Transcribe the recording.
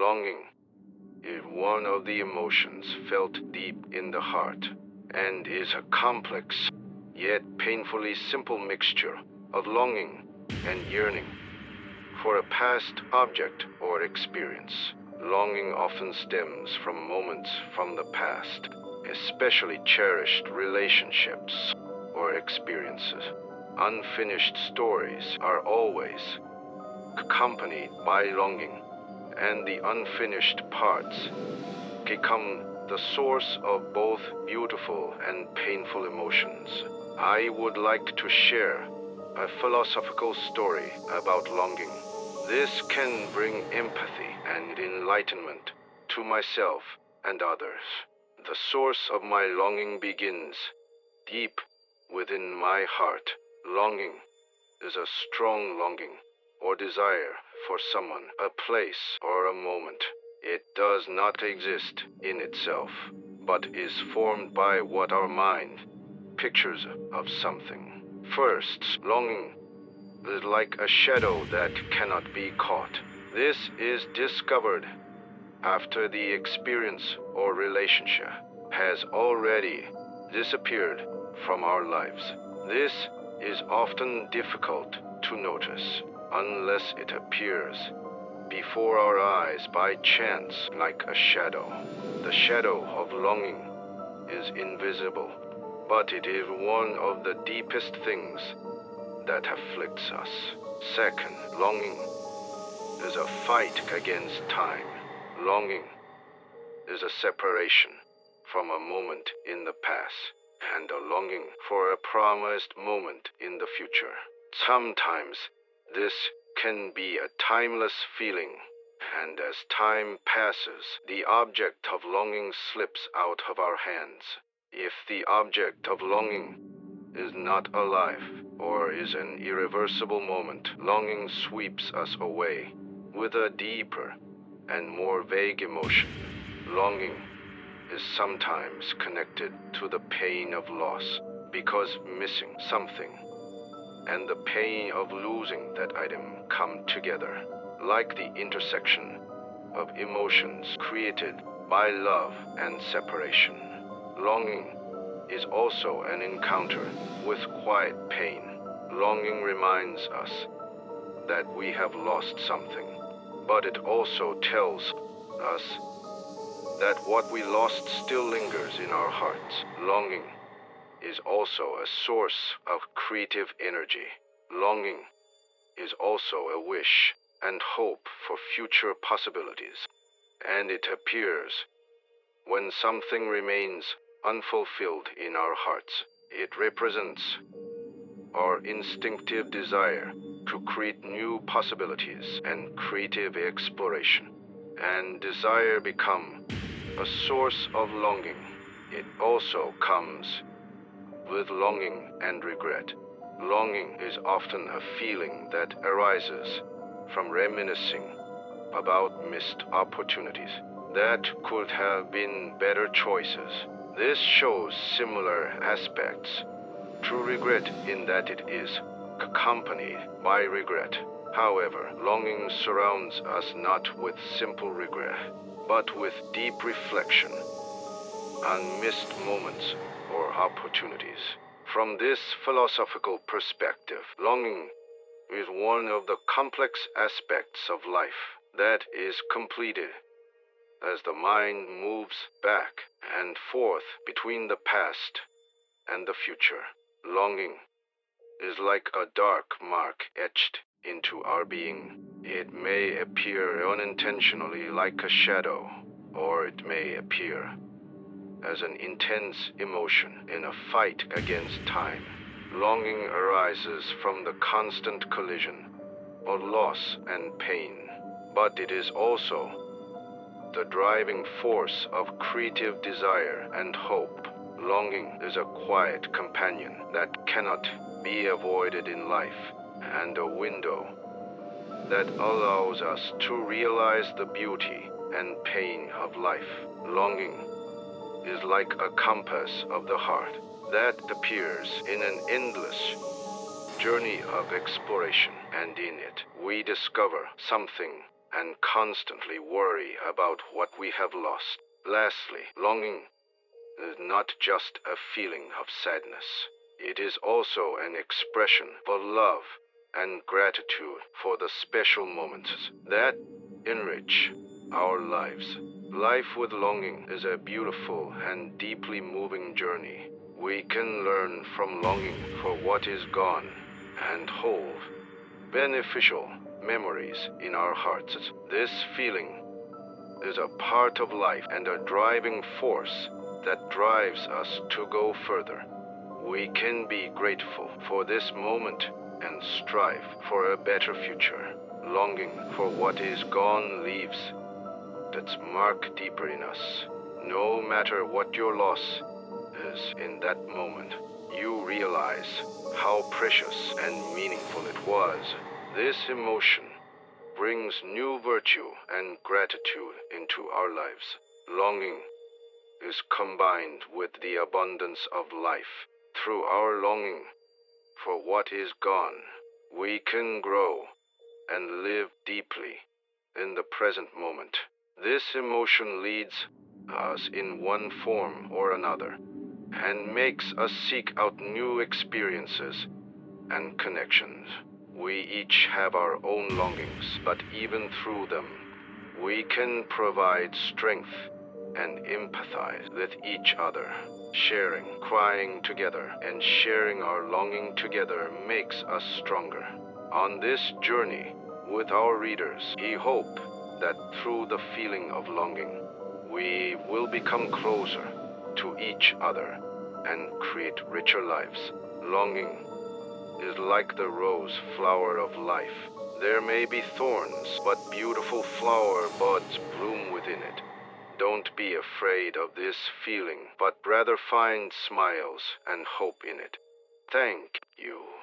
Longing is one of the emotions felt deep in the heart, and is a complex, yet painfully simple mixture of longing and yearning for a past object or experience. Longing often stems from moments from the past, especially cherished relationships or experiences. Unfinished stories are always accompanied by longing, and the unfinished parts become the source of both beautiful and painful emotions. I would like to share a philosophical story about longing. This can bring empathy and enlightenment to myself and others. The source of my longing begins deep within my heart. Longing is a strong longing or desire for someone, a place, or a moment. It does not exist in itself, but is formed by what our mind pictures of something. First, longing is like a shadow that cannot be caught. This is discovered after the experience or relationship has already disappeared from our lives. This is often difficult to notice unless it appears before our eyes by chance like a shadow. The shadow of longing is invisible, but it is one of the deepest things that afflicts us. Second, longing is a fight against time. Longing is a separation from a moment in the past and a longing for a promised moment in the future. Sometimes this can be a timeless feeling, and as time passes, the object of longing slips out of our hands. If the object of longing is not alive or is an irreversible moment, longing sweeps us away with a deeper and more vague emotion. Longing is sometimes connected to the pain of loss, because missing something and the pain of losing that item come together, like the intersection of emotions created by love and separation. Longing is also an encounter with quiet pain. Longing reminds us that we have lost something, but it also tells us that what we lost still lingers in our hearts. Longing is also a source of creative energy. Longing is also a wish and hope for future possibilities, and it appears when something remains unfulfilled in our hearts. It represents our instinctive desire to create new possibilities and creative exploration, and desire become a source of longing. It also comes with longing and regret. Longing is often a feeling that arises from reminiscing about missed opportunities that could have been better choices. This shows similar aspects to regret in that it is accompanied by regret. However, longing surrounds us not with simple regret, but with deep reflection on missed moments or opportunities. From this philosophical perspective, longing is one of the complex aspects of life that is completed as the mind moves back and forth between the past and the future. Longing is like a dark mark etched into our being. It may appear unintentionally like a shadow, or it may appear as an intense emotion in a fight against time. Longing arises from the constant collision of loss and pain, but it is also the driving force of creative desire and hope. Longing is a quiet companion that cannot be avoided in life, and a window that allows us to realize the beauty and pain of life. Longing is like a compass of the heart that appears in an endless journey of exploration, and in it we discover something and constantly worry about what we have lost. Lastly, longing is not just a feeling of sadness. It is also an expression for love and gratitude for the special moments that enrich our lives. Life with longing is a beautiful and deeply moving journey. We can learn from longing for what is gone and hold beneficial memories in our hearts. This feeling is a part of life and a driving force that drives us to go further. We can be grateful for this moment and strive for a better future. Longing for what is gone leaves its mark deeper in us. No matter what your loss is in that moment, you realize how precious and meaningful it was. This emotion brings new virtue and gratitude into our lives. Longing is combined with the abundance of life. Through our longing for what is gone, we can grow and live deeply in the present moment. This emotion leads us in one form or another and makes us seek out new experiences and connections. We each have our own longings, but even through them, we can provide strength and empathize with each other. Sharing, crying together, and sharing our longing together makes us stronger. On this journey with our readers, we hope that through the feeling of longing, we will become closer to each other and create richer lives. Longing is like the rose flower of life. There may be thorns, but beautiful flower buds bloom within it. Don't be afraid of this feeling, but rather find smiles and hope in it. Thank you.